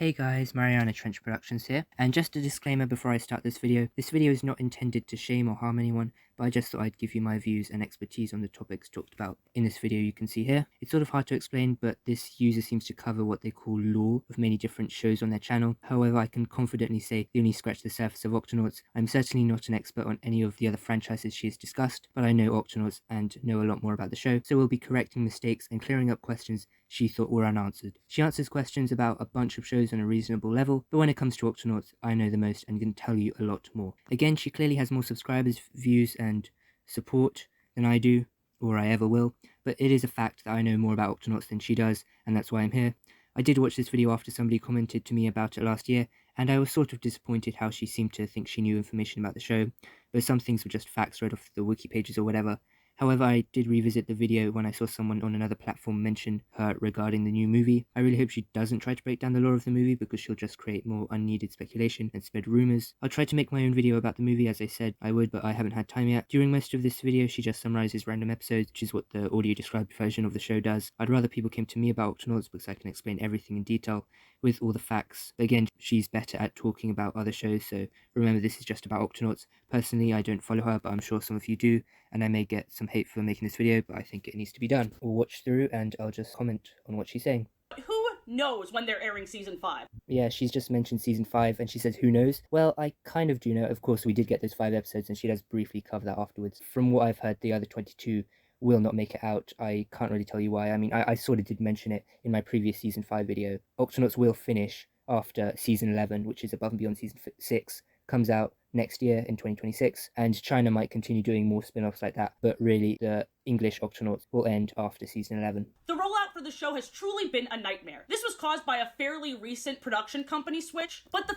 Hey guys, Mariana Trench Productions here, and just a disclaimer before I start this video is not intended to shame or harm anyone, but I just thought I'd give you my views and expertise on the topics talked about in this video you can see here. It's sort of hard to explain, but this user seems to cover what they call lore of many different shows on their channel. However, I can confidently say they only scratch the surface of Octonauts. I'm certainly not an expert on any of the other franchises she has discussed, but I know Octonauts and know a lot more about the show, so we'll be correcting mistakes and clearing up questions she thought were unanswered. She answers questions about a bunch of shows on a reasonable level, but when it comes to Octonauts, I know the most and can tell you a lot more. Again, she clearly has more subscribers, views, and support than I do, or I ever will, but it is a fact that I know more about Octonauts than she does, and that's why I'm here. I did watch this video after somebody commented to me about it last year, and I was sort of disappointed how she seemed to think she knew information about the show, but some things were just facts read off the wiki pages or whatever. However, I did revisit the video when I saw someone on another platform mention her regarding the new movie. I really hope she doesn't try to break down the lore of the movie because she'll just create more unneeded speculation and spread rumours. I'll try to make my own video about the movie as I said I would, but I haven't had time yet. During most of this video, she just summarises random episodes, which is what the audio described version of the show does. I'd rather people came to me about Octonauts because I can explain everything in detail with all the facts. But again, she's better at talking about other shows, so remember this is just about Octonauts. Personally, I don't follow her, but I'm sure some of you do, and I may get some hate for making this video, but I think it needs to be done. We'll watch through and I'll just comment on what she's saying. Who knows when they're airing season 5? Yeah, she's just mentioned season 5 and she says who knows. Well, I kind of do know. Of course, we did get those 5 episodes and she does briefly cover that afterwards. From what I've heard, the other 22 will not make it out. I can't really tell you why. I mean, I sort of did mention it in my previous season 5 video. Octonauts will finish after season 11, which is above and beyond season 6, comes out next year in 2026, and China might continue doing more spin-offs like that, but really the English Octonauts will end after season 11. The rollout for the show has truly been a nightmare. This was caused by a fairly recent production company switch, but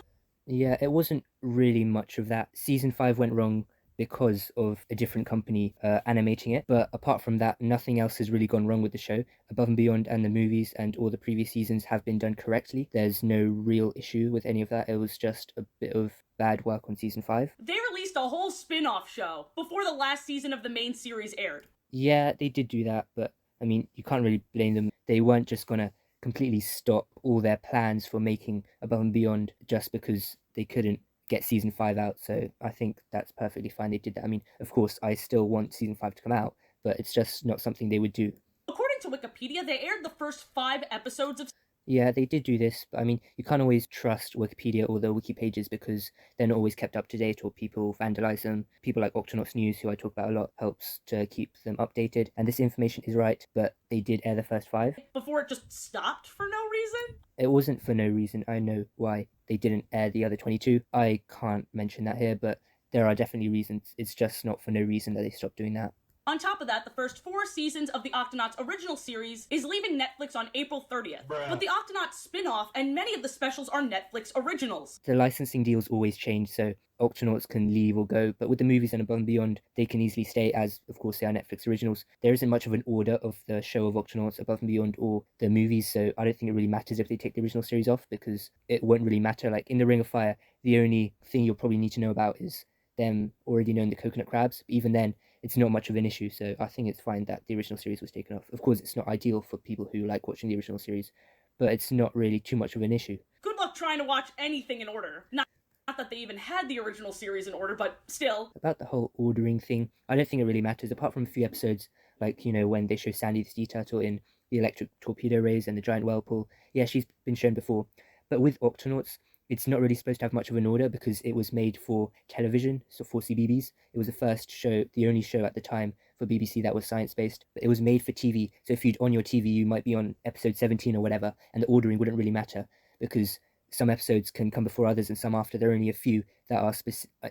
Yeah, it wasn't really much of that. Season 5 went wrong because of a different company animating it, but apart from that, nothing else has really gone wrong with the show. Above and Beyond and the movies and all the previous seasons have been done correctly. There's no real issue with any of that. It was just a bit of bad work on season 5. They released a whole spin-off show before the last season of the main series aired. Yeah, they did do that, but I mean, you can't really blame them. They weren't just gonna completely stop all their plans for making Above and Beyond just because they couldn't get season 5 out, so I think that's perfectly fine they did that. I mean, of course, I still want season 5 to come out, but it's just not something they would do. According to Wikipedia, they aired the first 5 episodes of... Yeah, they did do this, but I mean, you can't always trust Wikipedia or the wiki pages because they're not always kept up to date or people vandalize them. People like Octonauts News, who I talk about a lot, helps to keep them updated, and this information is right, but they did air the first 5. Before it just stopped for no reason? It wasn't for no reason. I know why they didn't air the other 22. I can't mention that here, but there are definitely reasons. It's just not for no reason that they stopped doing that. On top of that, the first 4 seasons of the Octonauts original series is leaving Netflix on April 30th. But the Octonauts spin-off and many of the specials are Netflix originals. The licensing deals always change, so Octonauts can leave or go, but with the movies and Above and Beyond, they can easily stay as, of course, they are Netflix originals. There isn't much of an order of the show of Octonauts, Above and Beyond, or the movies, so I don't think it really matters if they take the original series off, because it won't really matter. Like, in the Ring of Fire, the only thing you'll probably need to know about is them already knowing the coconut crabs. Even then, it's not much of an issue, so I think it's fine that the original series was taken off. Of course, it's not ideal for people who like watching the original series, but it's not really too much of an issue. Good luck trying to watch anything in order. Not that they even had the original series in order, but still. About the whole ordering thing, I don't think it really matters, apart from a few episodes, like, you know, when they show Sandy the Sea Turtle in the electric torpedo rays and the giant whirlpool. Yeah, she's been shown before. But with Octonauts, it's not really supposed to have much of an order because it was made for television, so for CBeebies. It was the first show, the only show at the time for BBC that was science-based, but it was made for TV. So if you'd on your TV, you might be on episode 17 or whatever, and the ordering wouldn't really matter because some episodes can come before others and some after. There are only a few that are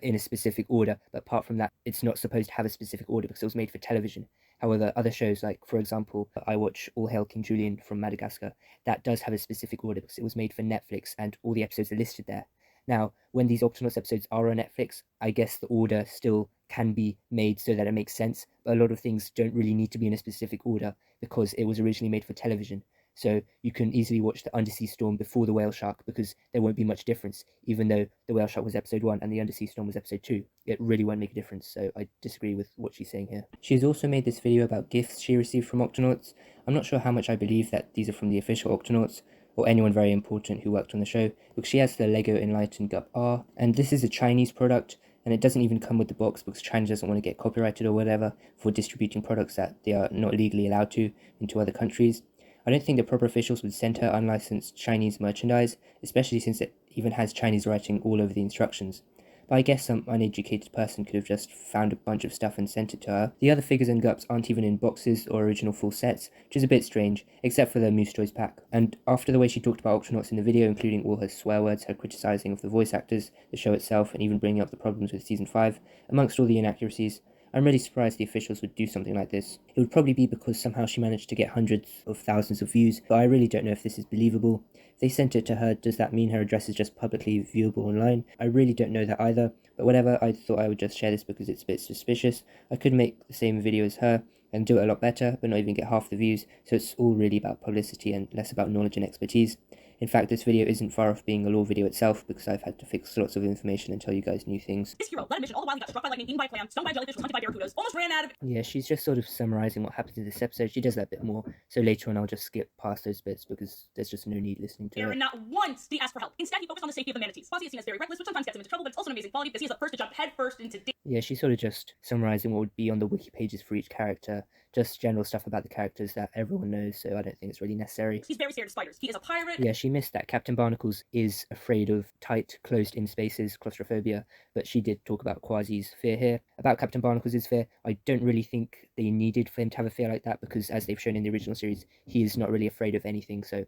in a specific order, but apart from that, it's not supposed to have a specific order because it was made for television. However, other shows, like, for example, I watch All Hail King Julian from Madagascar, that does have a specific order because it was made for Netflix and all the episodes are listed there. Now, when these Octonauts episodes are on Netflix, I guess the order still can be made so that it makes sense, but a lot of things don't really need to be in a specific order because it was originally made for television. So you can easily watch the Undersea Storm before the Whale Shark because there won't be much difference, even though the Whale Shark was episode 1 and the Undersea Storm was episode 2. It really won't make a difference, so I disagree with what she's saying here. She's also made this video about gifts she received from Octonauts. I'm not sure how much I believe that these are from the official Octonauts, or anyone very important who worked on the show, because she has the Lego Enlightened Gup R, and this is a Chinese product, and it doesn't even come with the box because China doesn't want to get copyrighted or whatever for distributing products that they are not legally allowed to into other countries. I don't think the proper officials would send her unlicensed Chinese merchandise, especially since it even has Chinese writing all over the instructions. But I guess some uneducated person could have just found a bunch of stuff and sent it to her. The other figures and gups aren't even in boxes or original full sets, which is a bit strange, except for the Moose Toys pack. And after the way she talked about Octonauts in the video, including all her swear words, her criticising of the voice actors, the show itself, and even bringing up the problems with Season 5, amongst all the inaccuracies, I'm really surprised the officials would do something like this. It would probably be because somehow she managed to get hundreds of thousands of views, but I really don't know if this is believable. If they sent it to her, does that mean her address is just publicly viewable online? I really don't know that either, but whatever, I thought I would just share this because it's a bit suspicious. I could make the same video as her and do it a lot better, but not even get half the views, so it's all really about publicity and less about knowledge and expertise. In fact, this video isn't far off being a lore video itself, because I've had to fix lots of information and tell you guys new things. This hero led a mission all the while he got struck by lightning, eaten by a clam, stung by jellyfish, was hunted by barracudas, almost ran out of... Yeah, she's just sort of summarising what happens in this episode. She does that bit more, so later on I'll just skip past those bits because there's just no need listening to it. And not once did he ask for help. Instead, he focused on the safety of the manatees. Quasi is seen as very reckless, which sometimes gets him into trouble, but it's also an amazing quality because he is the first to jump head first into danger. Yeah, she's sort of just summarising what would be on the wiki pages for each character, just general stuff about the characters that everyone knows, so I don't think it's really necessary. He's very scared of spiders. He is a pirate. Yeah, she missed that Captain Barnacles is afraid of tight, closed-in spaces, claustrophobia, but she did talk about Quasi's fear here. About Captain Barnacles' fear, I don't really think they needed for him to have a fear like that, because as they've shown in the original series, he is not really afraid of anything, so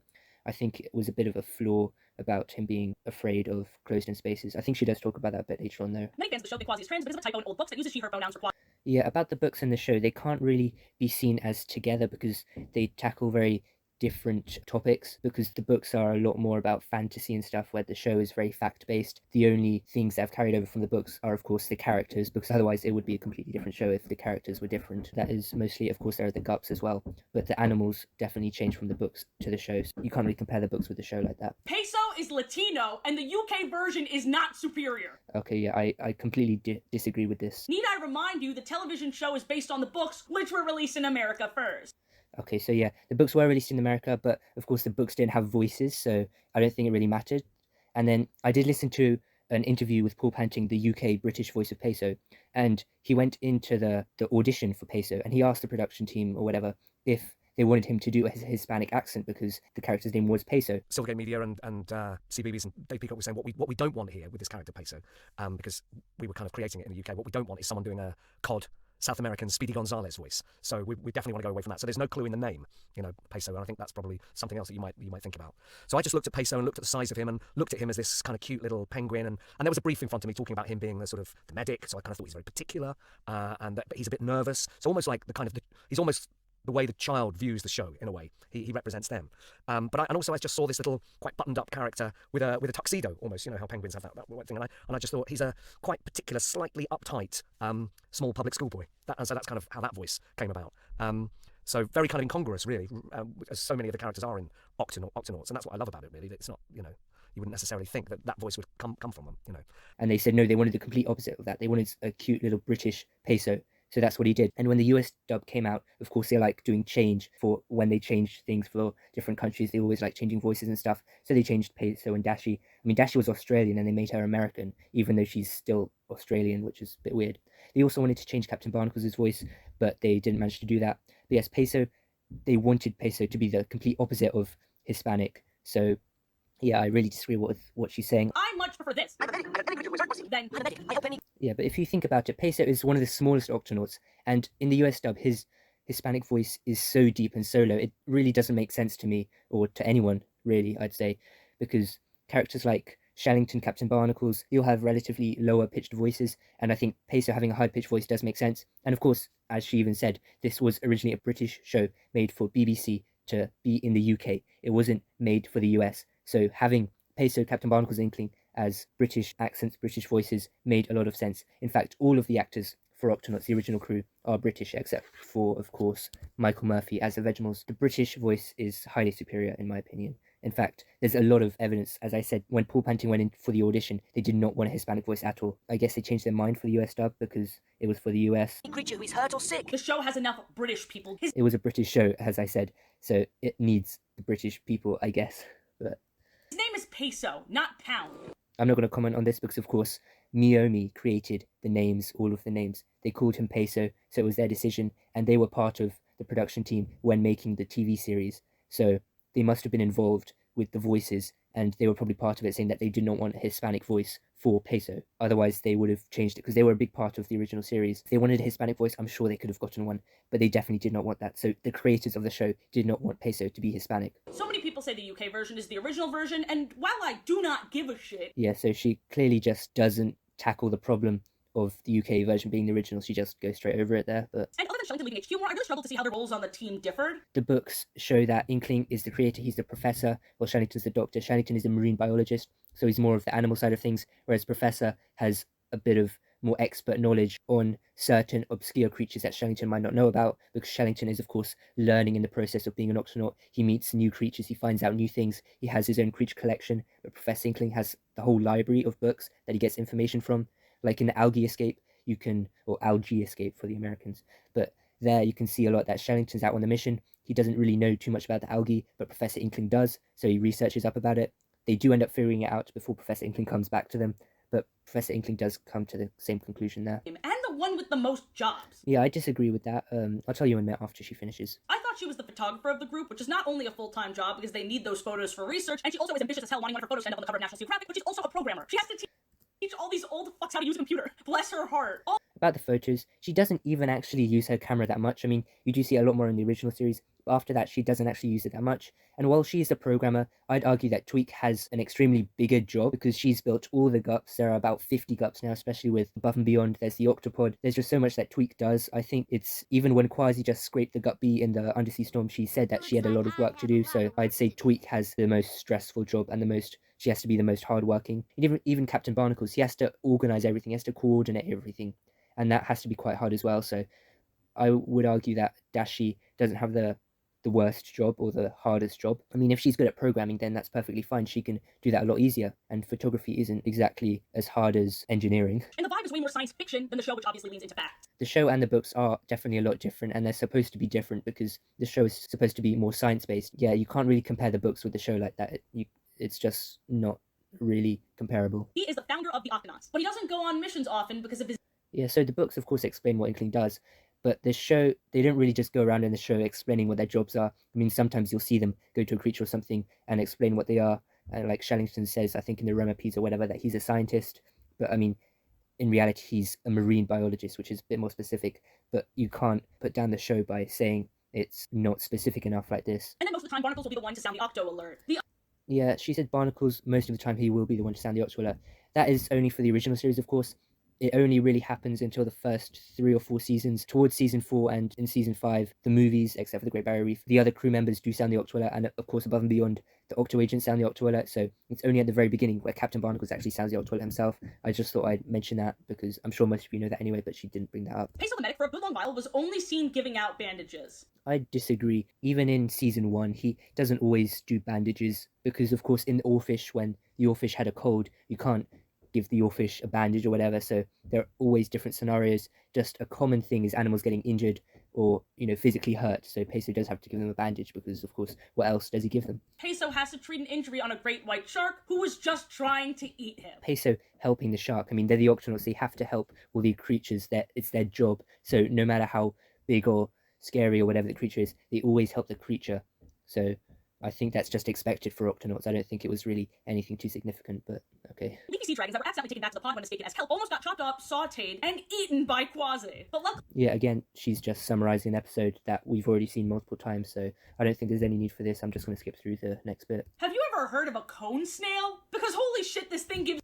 I think it was a bit of a flaw about him being afraid of closed-in spaces. I think she does talk about that a bit later on, though. Many fans of the show think Quasi is trans because of a typo in old books that uses she/her pronouns for Quasi. Yeah, about the books and the show, they can't really be seen as together because they tackle very different topics, because the books are a lot more about fantasy and stuff, where the show is very fact-based. The only things that have carried over from the books are, of course, the characters, because otherwise it would be a completely different show if the characters were different. That is mostly, of course, there are the gups as well, but the animals definitely change from the books to the show, so you can't really compare the books with the show like that. Peso is Latino, and the UK version is not superior. Okay, yeah, I completely disagree with this. Need I remind you, the television show is based on the books, which were released in America first. Okay, so yeah, the books were released in America, but of course the books didn't have voices, so I don't think it really mattered. And then I did listen to an interview with Paul Panting, the UK British voice of Peso, and he went into the audition for Peso, and he asked the production team or whatever if they wanted him to do a Hispanic accent because the character's name was Peso. Silvergate Media and CBeebies and Dave Peacock were saying what we don't want here with this character Peso, because we were kind of creating it in the UK. What we don't want is someone doing a COD South American Speedy Gonzales voice. So we definitely want to go away from that. So there's no clue in the name, Peso, and I think that's probably something else that you might think about. So I just looked at Peso and looked at the size of him and looked at him as this kind of cute little penguin, and there was a brief in front of me talking about him being the sort of the medic. So I kind of thought he's very particular, but he's a bit nervous. So almost like he's almost the way the child views the show in a way. He represents them. But I also just saw this little quite buttoned up character with a tuxedo almost, how penguins have that thing. And I just thought he's a quite particular, slightly uptight, small public school boy. So that's kind of how that voice came about. So very kind of incongruous, really, as so many of the characters are in Octonauts, and that's what I love about it, really. It's not, you wouldn't necessarily think that voice would come from them, And they said no, they wanted the complete opposite of that. They wanted a cute little British Peso. So that's what he did. And when the US dub came out, of course, they like doing change for when they change things for different countries. They always like changing voices and stuff. So they changed Peso and Dashi. I mean, Dashi was Australian and they made her American, even though she's still Australian, which is a bit weird. They also wanted to change Captain Barnacles' voice, but they didn't manage to do that. But yes, Peso, they wanted Peso to be the complete opposite of Hispanic. So yeah, I really disagree with what she's saying. I much prefer this. Yeah, but if you think about it, Peso is one of the smallest Octonauts, and in the US dub, his Hispanic voice is so deep and so low, it really doesn't make sense to me, or to anyone, really, I'd say, because characters like Shallington, Captain Barnacles, they all have relatively lower pitched voices, and I think Peso having a high pitched voice does make sense. And of course, as she even said, this was originally a British show made for BBC to be in the UK. It wasn't made for the US. So having Peso, Captain Barnacles, Inkling as British accents, British voices made a lot of sense. In fact, all of the actors for Octonauts, the original crew, are British, except for, of course, Michael Murphy as the Vegemals. The British voice is highly superior, in my opinion. In fact, there's a lot of evidence. As I said, when Paul Panting went in for the audition, they did not want a Hispanic voice at all. I guess they changed their mind for the US dub because it was for the US. Creature who is hurt or sick. The show has enough British people. It was a British show, as I said, so it needs the British people, I guess. But his name is Peso, not Pound. I'm not going to comment on this because, of course, Miyomi created the names, all of the names. They called him Peso, so it was their decision, and they were part of the production team when making the TV series. So they must have been involved with the voices, and they were probably part of it, saying that they did not want a Hispanic voice for Peso. Otherwise, they would have changed it because they were a big part of the original series. If they wanted a Hispanic voice, I'm sure they could have gotten one, but they definitely did not want that. So the creators of the show did not want Peso to be Hispanic. So many people say the UK version is the original version, and while I do not give a shit... Yeah, so she clearly just doesn't tackle the problem of the UK version being the original. She just goes straight over it there. But and other than Shellington leaving HQ more, I really struggled to see how the roles on the team differed. The books show that Inkling is the creator, he's the professor, while Shellington's the doctor. Shellington is a marine biologist, so he's more of the animal side of things, whereas Professor has a bit of more expert knowledge on certain obscure creatures that Shellington might not know about, because Shellington is, of course, learning in the process of being an Octonaut. He meets new creatures, he finds out new things, he has his own creature collection, but Professor Inkling has the whole library of books that he gets information from. Like in the Algae Escape, you can, or Algae Escape for the Americans, but there you can see a lot that Shellington's out on the mission. He doesn't really know too much about the algae, but Professor Inkling does, so he researches up about it. They do end up figuring it out before Professor Inkling comes back to them, but Professor Inkling does come to the same conclusion there. And the one with the most jobs. Yeah, I disagree with that. I'll tell you in a minute after she finishes. I thought she was the photographer of the group, which is not only a full-time job because they need those photos for research, and she also is ambitious as hell, wanting one of her photos to end up on the cover of National Geographic, but she's also a programmer. She has to teach all these old fucks how to use a computer. Bless her heart. About the photos, she doesn't even actually use her camera that much. I mean, you do see a lot more in the original series, but after that, she doesn't actually use it that much. And while she's a programmer, I'd argue that Tweak has an extremely bigger job because she's built all the gups. There are about 50 gups now, especially with Above and Beyond. There's the Octopod. There's just so much that Tweak does. I think it's, even when Quasi just scraped the gut B in the Undersea Storm, she said that she had a lot of work to do. So I'd say Tweak has the most stressful job and she has to be the most hardworking. And even Captain Barnacles, he has to organize everything, he has to coordinate everything. And that has to be quite hard as well. So I would argue that Dashi doesn't have the worst job or the hardest job. I mean, if she's good at programming, then that's perfectly fine. She can do that a lot easier. And photography isn't exactly as hard as engineering. And the vibe is way more science fiction than the show, which obviously leans into fact. The show and the books are definitely a lot different, and they're supposed to be different because the show is supposed to be more science-based. Yeah, you can't really compare the books with the show like that. It's just not really comparable. He is the founder of the Octonauts, but he doesn't go on missions often because of his... Yeah, so the books, of course, explain what Inkling does, but the show, they don't really just go around in the show explaining what their jobs are. I mean, sometimes you'll see them go to a creature or something and explain what they are. And like Shellington says, I think in the Roma piece or whatever, that he's a scientist. But I mean, in reality, he's a marine biologist, which is a bit more specific. But you can't put down the show by saying it's not specific enough like this. And then most of the time, Barnacles will be the one to sound the Octo alert. Yeah, she said Barnacles, most of the time he will be the one to sound the Octo alert. That is only for the original series, of course. It only really happens until the first 3 or 4 seasons. Towards season 4 and in season 5, the movies, except for the Great Barrier Reef, the other crew members do sound the Octo alert, and of course, Above and Beyond, the Octo agents sound the Octo alert. So it's only at the very beginning where Captain Barnacles actually sounds the Octo alert himself. I just thought I'd mention that because I'm sure most of you know that anyway, but she didn't bring that up. Peso the medic for a good long while was only seen giving out bandages. I disagree. Even in season 1, he doesn't always do bandages because, of course, in the Oarfish, when the Oarfish had a cold, you can't give the Oarfish a bandage or whatever, so there are always different scenarios. Just a common thing is animals getting injured or, physically hurt, so Peso does have to give them a bandage because, of course, what else does he give them? Peso has to treat an injury on a great white shark who was just trying to eat him. Peso helping the shark, I mean, they're the Octonauts, they have to help all the creatures, it's their job, so no matter how big or scary or whatever the creature is, they always help the creature, so I think that's just expected for Octonauts. I don't think it was really anything too significant, but okay. Leafy sea dragons that were accidentally taken back to the pod when escaping as kelp almost got chopped up, sauteed, and eaten by Quasi. But luckily... Yeah, again, she's just summarising an episode that we've already seen multiple times, so I don't think there's any need for this. I'm just going to skip through the next bit. Have you ever heard of a cone snail? Because holy shit, this thing gives...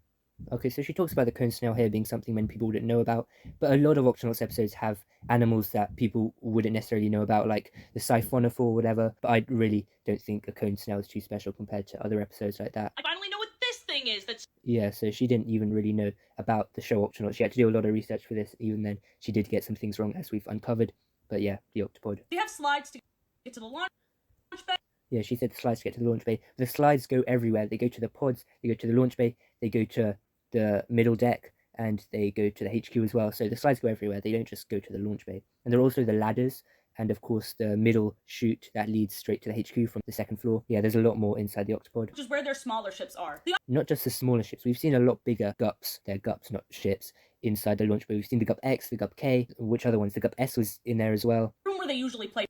Okay, so she talks about the cone snail here being something many people wouldn't know about, but a lot of Octonauts episodes have animals that people wouldn't necessarily know about, like the siphonophore or whatever, but I really don't think a cone snail is too special compared to other episodes like that. I finally know what this thing is that's... Yeah, so she didn't even really know about the show Octonauts. She had to do a lot of research for this, even then she did get some things wrong, as we've uncovered, but yeah, the octopod. They have slides to get to the launch bay. Yeah, she said the slides to get to the launch bay. The slides go everywhere. They go to the pods, they go to the launch bay, they go to the middle deck, and they go to the HQ as well. So the slides go everywhere. They don't just go to the launch bay. And there are also the ladders and of course the middle chute that leads straight to the HQ from the second floor. Yeah, there's a lot more inside the Octopod. Which is where their smaller ships are. Not just the smaller ships, we've seen a lot bigger GUPs, they're GUPs, not ships, inside the launch, but we've seen the GUP X, the GUP K, which other ones? The GUP S was in there as well. Room where they usually play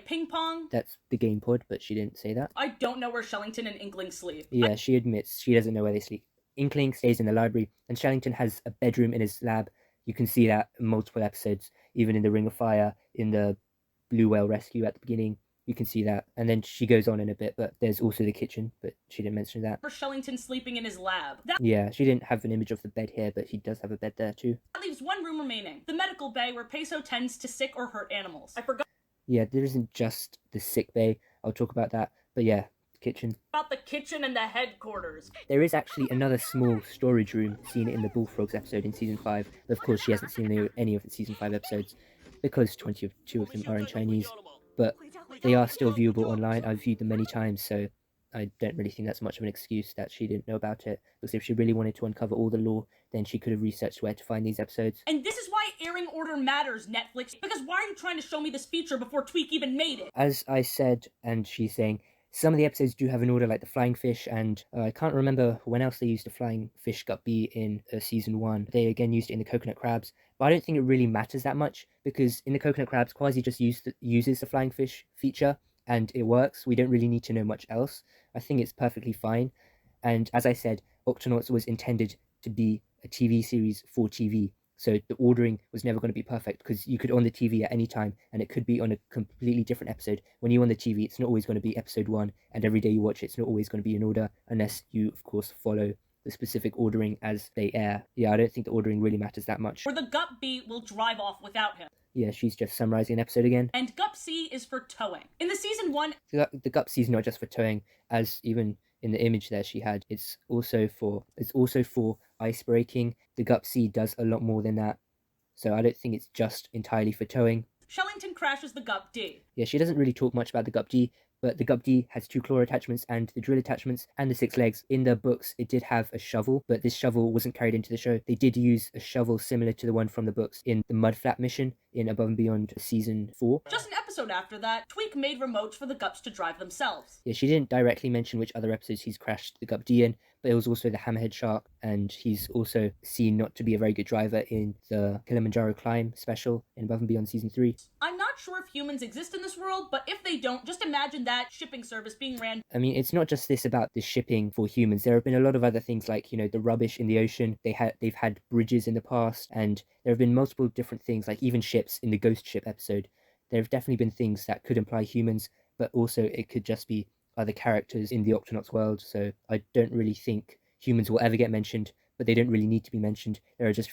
ping pong. That's the game pod, but she didn't say that. I don't know where Shellington and Inkling sleep. Yeah, she admits she doesn't know where they sleep. Inkling stays in the library, and Shellington has a bedroom in his lab. You can see that in multiple episodes, even in the Ring of Fire, in the Blue Whale Rescue at the beginning. You can see that. And then she goes on in a bit, but there's also the kitchen, but she didn't mention that. For Shellington sleeping in his lab. Yeah, she didn't have an image of the bed here, but he does have a bed there too. That leaves one room remaining. The medical bay where Peso tends to sick or hurt animals. I forgot Yeah, there isn't just the sick bay. I'll talk about that. But yeah, kitchen. about the kitchen and the headquarters. There is actually another small storage room seen in the Bullfrogs episode in season 5. But of course, she hasn't seen any of the season 5 episodes because 22 of them are in Chinese. But they are still viewable online. I've viewed them many times, so I don't really think that's much of an excuse that she didn't know about it. Because if she really wanted to uncover all the lore, then she could have researched where to find these episodes. And this is why airing order matters, Netflix. Because why are you trying to show me this feature before Tweak even made it? As I said, and she's saying, some of the episodes do have an order, like the Flying Fish, and I can't remember when else they used the Flying Fish Gut B in season 1. They again used it in the Coconut Crabs, but I don't think it really matters that much, because in the Coconut Crabs, Kwasi just uses the Flying Fish feature, and it works. We don't really need to know much else. I think it's perfectly fine, and as I said, Octonauts was intended to be a TV series for TV. So the ordering was never going to be perfect because you could on the TV at any time and it could be on a completely different episode. When you're on the TV, it's not always going to be episode 1, and every day you watch it, it's not always going to be in order unless you, of course, follow the specific ordering as they air. Yeah, I don't think the ordering really matters that much. Where the Gut B will drive off without him. Yeah, she's just summarizing an episode again. And Gut C is for towing. In the season 1, The GUP C is not just for towing, as even in the image there she had. It's also for ice breaking. The GUP C does a lot more than that. So I don't think it's just entirely for towing. Shellington crashes the Gut D. Yeah, she doesn't really talk much about the GUP D, but the GUP D has 2 claw attachments and the drill attachments and the 6 legs. In the books, it did have a shovel, but this shovel wasn't carried into the show. They did use a shovel similar to the one from the books in the Mudflat mission in Above and Beyond season 4. Just an episode after that, Tweak made remotes for the Gups to drive themselves. Yeah, she didn't directly mention which other episodes he's crashed the GUP D in, but it was also the Hammerhead Shark, and he's also seen not to be a very good driver in the Kilimanjaro Climb special in Above and Beyond season 3. I'm not sure if humans exist in this world, but if they don't, just imagine that shipping service being ran. I mean, it's not just this about the shipping for humans. There have been a lot of other things like, the rubbish in the ocean. They've had bridges in the past, and there have been multiple different things, like even ships in the Ghost Ship episode. There have definitely been things that could imply humans, but also it could just be other characters in the Octonauts world. So I don't really think humans will ever get mentioned, but they don't really need to be mentioned. There are just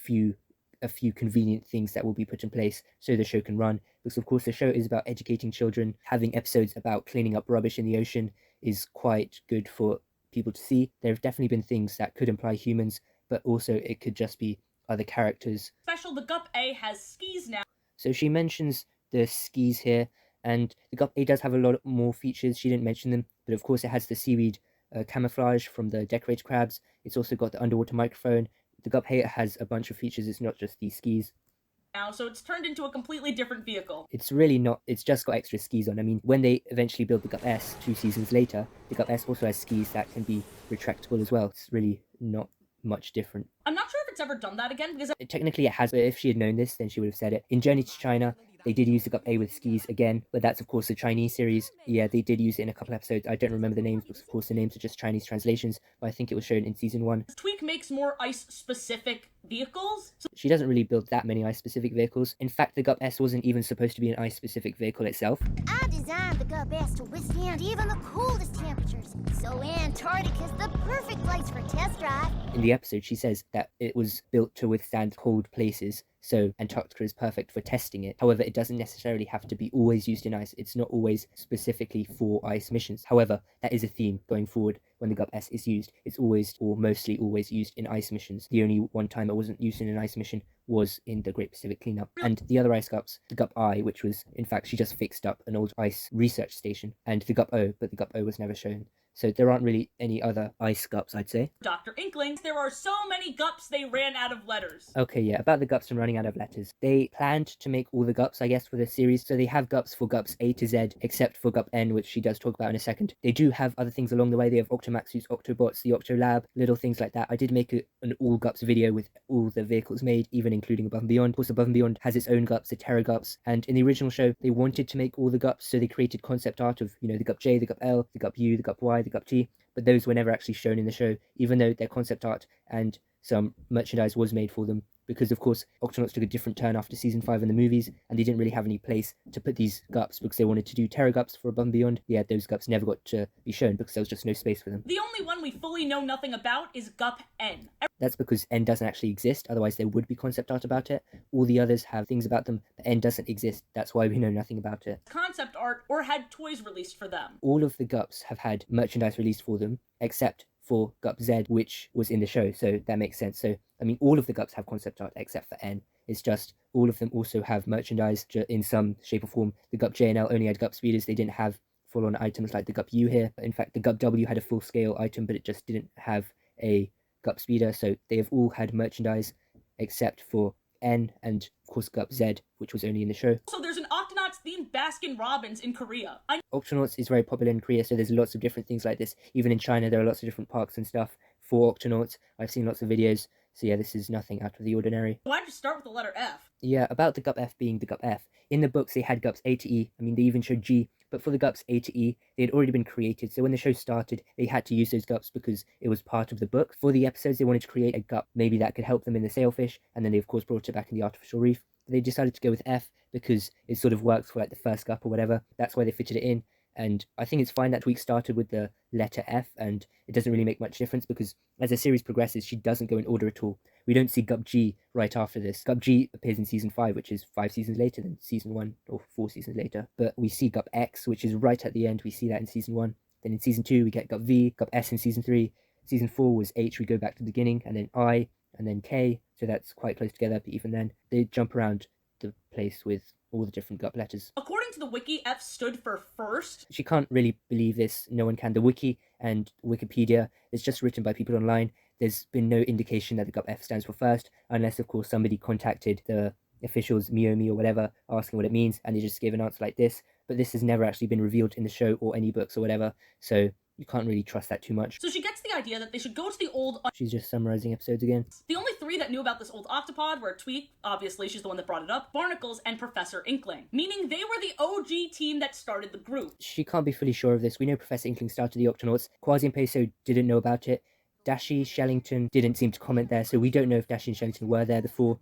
a few convenient things that will be put in place so the show can run, because of course the show is about educating children. Having episodes about cleaning up rubbish in the ocean is quite good for people to see. There have definitely been things that could imply humans, but also it could just be other characters. Special, the Gup A has skis now. So she mentions the skis here, and the GUP A does have a lot more features. She didn't mention them, but of course it has the seaweed camouflage from the decorated crabs. It's also got the underwater microphone. The GUP A has a bunch of features. It's not just these skis. Now, so it's turned into a completely different vehicle. It's really not. It's just got extra skis on. I mean, when they eventually build the GUP S 2 seasons later, the GUP S also has skis that can be retractable as well. It's really not much different. I'm not sure if it's ever done that again, because Technically it has, but if she had known this, then she would have said it. In Journey to China, they did use the GUP A with skis again, but that's of course the Chinese series. Yeah, they did use it in a couple episodes. I don't remember the names, because of course the names are just Chinese translations, but I think it was shown in season 1. Tweak makes more ice-specific vehicles. So She doesn't really build that many ice-specific vehicles. In fact, the GUP S wasn't even supposed to be an ice-specific vehicle itself. I designed the GUP S to withstand even the coldest temperatures, so Antarctica's the perfect place for a test drive. In the episode, she says that it was built to withstand cold places, so Antarctica is perfect for testing it. However, it doesn't necessarily have to be always used in ice. It's not always specifically for ice missions. However, that is a theme going forward. When the GUP S is used, it's always or mostly always used in ice missions. The only one time it wasn't used in an ice mission was in the Great Pacific Cleanup. And the other ice GUPs, the GUP I, which was, in fact, she just fixed up an old ice research station, and the GUP O, but the GUP O was never shown. So there aren't really any other ice gups, I'd say. Dr. Inklings, there are so many gups they ran out of letters. Okay, yeah, about the gups and running out of letters. They planned to make all the gups, I guess, for this series. So they have gups for gups A to Z, except for gup N, which she does talk about in a second. They do have other things along the way. They have Octomax suits, Octobots, the Octolab, little things like that. I did make an all gups video with all the vehicles made, even including Above and Beyond. Of course, Above and Beyond has its own gups, the Terra gups, and in the original show, they wanted to make all the gups, so they created concept art of, the gup J, the gup L, the gup U, the gup Y, the gup T, but those were never actually shown in the show, even though they're concept art and some merchandise was made for them, because of course Octonauts took a different turn after season 5 in the movies, and they didn't really have any place to put these gups because they wanted to do Terra gups for Above and Beyond. Yeah, those gups never got to be shown because there was just no space for them. The only one we fully know nothing about is gup N. That's because N doesn't actually exist, otherwise there would be concept art about it. All the others have things about them, but N doesn't exist, that's why we know nothing about it. Concept art or had toys released for them. All of the gups have had merchandise released for them, except for Gup Z, which was in the show, so that makes sense. So, I mean, all of the Gups have concept art except for N. It's just all of them also have merchandise in some shape or form. The Gup J and L only had Gup speeders, they didn't have full-on items like the Gup U here. In fact, the Gup W had a full-scale item, but it just didn't have a Gup speeder, so they have all had merchandise except for N and, of course, Gup Z, which was only in the show. So there's an Octonauts themed Baskin Robbins in Korea. Octonauts is very popular in Korea, so there's lots of different things like this. Even in China, there are lots of different parks and stuff for Octonauts. I've seen lots of videos, so yeah, this is nothing out of the ordinary. Why'd you start with the letter F? Yeah, about the Gup F being the Gup F. In the books, they had Gups A to E. I mean, they even showed G, but for the Gups A to E, they had already been created, so when the show started, they had to use those Gups because it was part of the book. For the episodes, they wanted to create a Gup, maybe that could help them in the sailfish, and then they, of course, brought it back in the artificial reef. They decided to go with F because it sort of works for like the first Gup or whatever. That's why they fitted it in. And I think it's fine that Tweak started with the letter F, and it doesn't really make much difference because as the series progresses, she doesn't go in order at all. We don't see Gup G right after this. Gup G appears in season 5, which is 5 seasons later than season 1, or 4 seasons later. But we see Gup X, which is right at the end. We see that in season 1. Then in season 2, we get Gup V, Gup S in season 3. Season 4 was H, we go back to the beginning, and then I, and then K. So that's quite close together, but even then, they jump around the place with all the different Gup letters. According to the wiki, F stood for first. She can't really believe this, no one can. The wiki and Wikipedia is just written by people online. There's been no indication that the Gup F stands for first, unless of course somebody contacted the officials, Miomi or whatever, asking what it means, and they just gave an answer like this. But this has never actually been revealed in the show or any books or whatever, so you can't really trust that too much. So she gets the idea that they should go to the old... She's just summarizing episodes again. The only 3 that knew about this old octopod were Tweak, obviously she's the one that brought it up, Barnacles, and Professor Inkling, meaning they were the OG team that started the group. She can't be fully sure of this. We know Professor Inkling started the Octonauts. Quasi and Peso didn't know about it. Dashi, Shellington didn't seem to comment there, so we don't know if Dashi and Shellington were there before.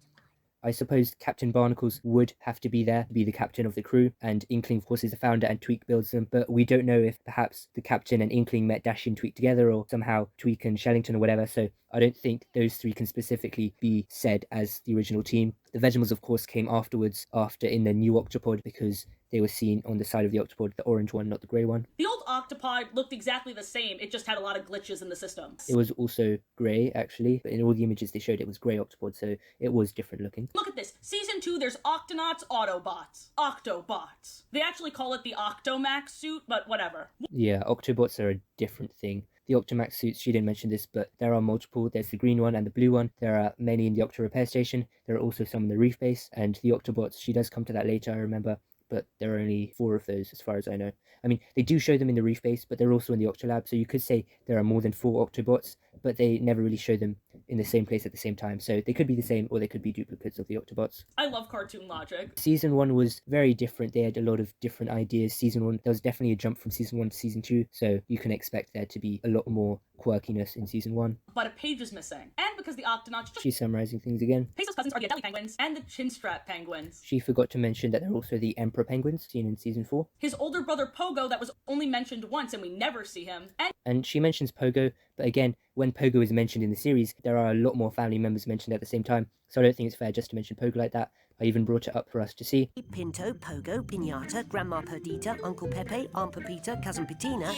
I suppose Captain Barnacles would have to be there to be the captain of the crew, and Inkling, of course, is the founder and Tweak builds them, but we don't know if perhaps the captain and Inkling met Dashi and Tweak together, or somehow Tweak and Shellington or whatever, so I don't think those 3 can specifically be said as the original team. The Vegemals, of course, came afterwards, in the new Octopod, because they were seen on the side of the Octopod, the orange one, not the grey one. The old Octopod looked exactly the same, it just had a lot of glitches in the system. It was also grey, actually, but in all the images they showed it was grey Octopod, so it was different looking. Look at this. Season 2, there's Octonauts, Autobots. Octobots. They actually call it the Octomax suit, but whatever. Yeah, Octobots are a different thing. The Octomax suits, she didn't mention this, but there are multiple. There's the green one and the blue one. There are many in the Octo Repair Station. There are also some in the Reef Base, and the Octobots, she does come to that later, I remember, but there are only 4 of those as far as I know. I mean, they do show them in the Reef Base, but they're also in the Octolab, so you could say there are more than 4 Octobots, but they never really show them in the same place at the same time, so they could be the same, or they could be duplicates of the Octobots. I love cartoon logic. Season 1 was very different. They had a lot of different ideas. Season 1, there was definitely a jump from Season 1 to Season 2, so you can expect there to be a lot more quirkiness in Season 1. But a page is missing. And because the Octonauts... She's summarizing things again. Peso's cousins are the Adelie penguins and the Chinstrap penguins. She forgot to mention that they're also the Emperor penguins, seen in Season 4. His older brother Pogo that was only mentioned once and we never see him. And she mentions Pogo, but again, when Pogo is mentioned in the series, there are a lot more family members mentioned at the same time, so I don't think it's fair just to mention Pogo like that. I even brought it up for us to see. Pinto, Pogo, Pinata, Grandma Perdita, Uncle Pepe, Aunt Pepita, Cousin Petina.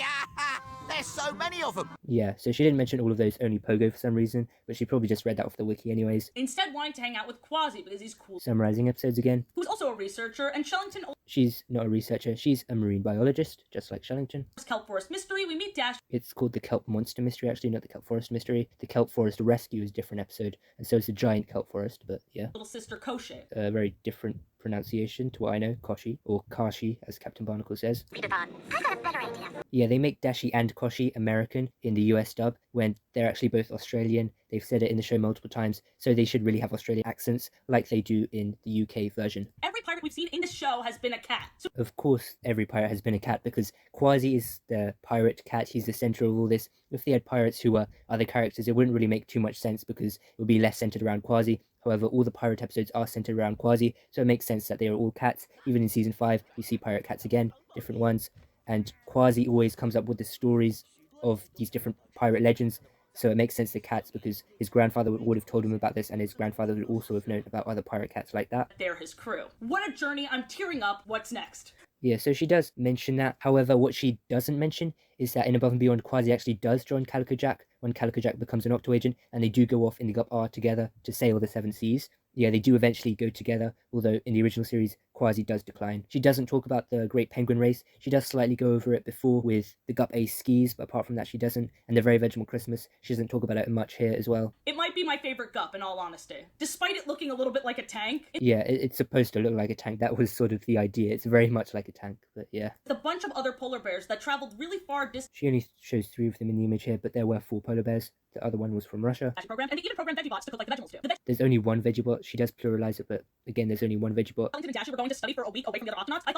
There's so many of them. Yeah, so she didn't mention all of those, only Pogo for some reason, but she probably just read that off the wiki anyways. Instead wanting to hang out with Quasi because he's cool. Summarizing episodes again. Who's also a researcher, and Shellington She's not a researcher, she's a marine biologist, just like Shellington. Kelp Forest Mystery. We meet Dash. It's called the Kelp Monster Mystery, actually, not the Kelp Forest Mystery. The Kelp Forest Rescue is a different episode, and so is the Giant Kelp Forest, but yeah. Little sister Koshe. A very different pronunciation to what I know, Koshi, or Kashi, as Captain Barnacle says. Peter Pan, I got a better idea. Yeah, they make Dashi and Koshi American in the US dub, when they're actually both Australian. They've said it in the show multiple times, so they should really have Australian accents, like they do in the UK version. Every pirate we've seen in this show has been a cat. So Of course, every pirate has been a cat, because Quasi is the pirate cat, he's the center of all this. If they had pirates who were other characters, it wouldn't really make too much sense, because it would be less centered around Quasi. However, all the pirate episodes are centered around Quasi, so it makes sense that they are all cats. Even in season 5, we see pirate cats again, different ones, and Quasi always comes up with the stories of these different pirate legends, so it makes sense to cats, because his grandfather would have told him about this, and his grandfather would also have known about other pirate cats like that. they're his crew. What a journey, I'm tearing up. What's next? Yeah, so she does mention that. However, what she doesn't mention is that in Above and Beyond, Quasi actually does join Calico Jack when Calico Jack becomes an Octo agent, and they do go off in the Gup R together to sail the Seven Seas. Yeah, they do eventually go together, although in the original series, Quasi does decline. She doesn't talk about the Great Penguin Race. She does slightly go over it before with the Gup A skis, but apart from that, she doesn't. And the Very Vegetable Christmas, she doesn't talk about it much here as well. It might be my favorite Gup, in all honesty. Despite it looking a little bit like a tank, Yeah, it's supposed to look like a tank. That was sort of the idea. It's very much like a tank, but yeah. with a bunch of other polar bears that traveled really far distance She only shows 3 of them in the image here, but there were 4 polar bears. The other one was from Russia. program, and they even programmed Vegiebots to cook like the vegetables do. The There's only one Veggiebot. She does pluralize it, but again, there's only one Veggiebot. Wellington and Dasher were going to study for a week away from the other Octonauts.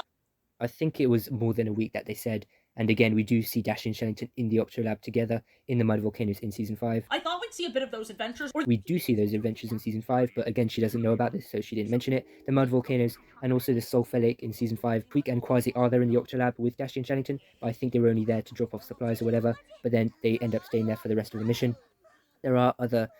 I think it was more than a week that they said. And again, we do see Dash and Shellington in the Octolab together in the Mud Volcanoes in Season 5. I thought we'd see a bit of those adventures, or We do see those adventures in Season 5, but again, she doesn't know about this, so she didn't mention it. The Mud Volcanoes and also the Sulfur Lake in Season 5. Tweak and Quasi are there in the Octolab with Dash and Shellington, but I think they were only there to drop off supplies or whatever, but then they end up staying there for the rest of the mission. There are other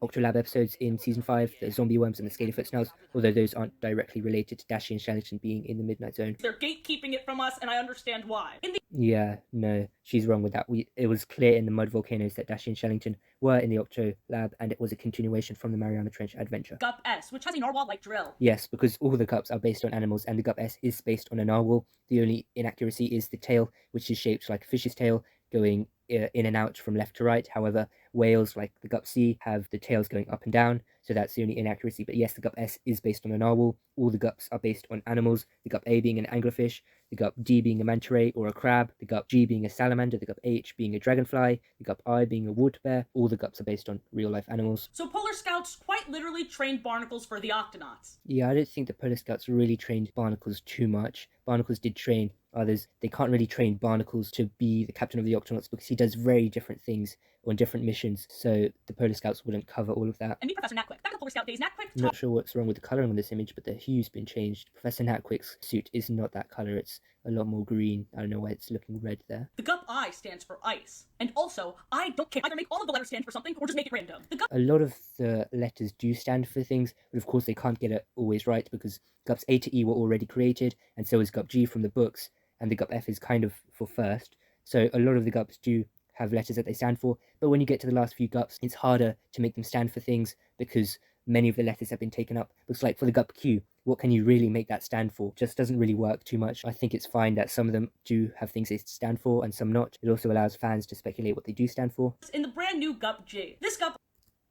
Octolab episodes in Season 5, the Zombie Worms and the Scalyfoot Snails, although those aren't directly related to Dashi and Shellington being in the Midnight Zone. they're gatekeeping it from us, and I understand why. In the Yeah, no, she's wrong with that. It was clear in the Mud Volcanoes that Dashi and Shellington were in the Octolab, and it was a continuation from the Mariana Trench adventure. Gup S, which has a narwhal-like drill. Yes, because all the Gups are based on animals, and the Gup S is based on a narwhal. The only inaccuracy is the tail, which is shaped like a fish's tail, going in and out from left to right. However, whales like the Gup C have the tails going up and down, so that's the only inaccuracy. But yes, the Gup S is based on a narwhal. All the Gups are based on animals, the Gup A being an anglerfish, the Gup D being a manta ray or a crab, the Gup G being a salamander, the Gup H being a dragonfly, the Gup I being a water bear. All the Gups are based on real-life animals. So Polar Scouts quite literally trained barnacles for the Octonauts. Yeah, I don't think the Polar Scouts really trained barnacles too much. Barnacles did train others. They can't really train Barnacles to be the captain of the Octonauts because he does very different things on different missions, so the Polar Scouts wouldn't cover all of that. And meet Professor Natquick. Back in the Polar Scout days, Natquick I'm not sure what's wrong with the colouring on this image, but the hue's been changed. Professor Natquick's suit is not that colour, it's a lot more green. I don't know why it's looking red there. The Gup I stands for ice. And also, I don't care. Either make all of the letters stand for something, or just make it random. The Gup A lot of the letters do stand for things, but of course they can't get it always right because Gups A to E were already created, and so is Gup G from the books, and the Gup F is kind of for first. So a lot of the Gups do have letters that they stand for, but when you get to the last few Gups, it's harder to make them stand for things because many of the letters have been taken up. Looks like for the Gup Q, what can you really make that stand for? Just doesn't really work too much. I think it's fine that some of them do have things they stand for and some not. It also allows fans to speculate what they do stand for. in the brand new Gup G. This Gup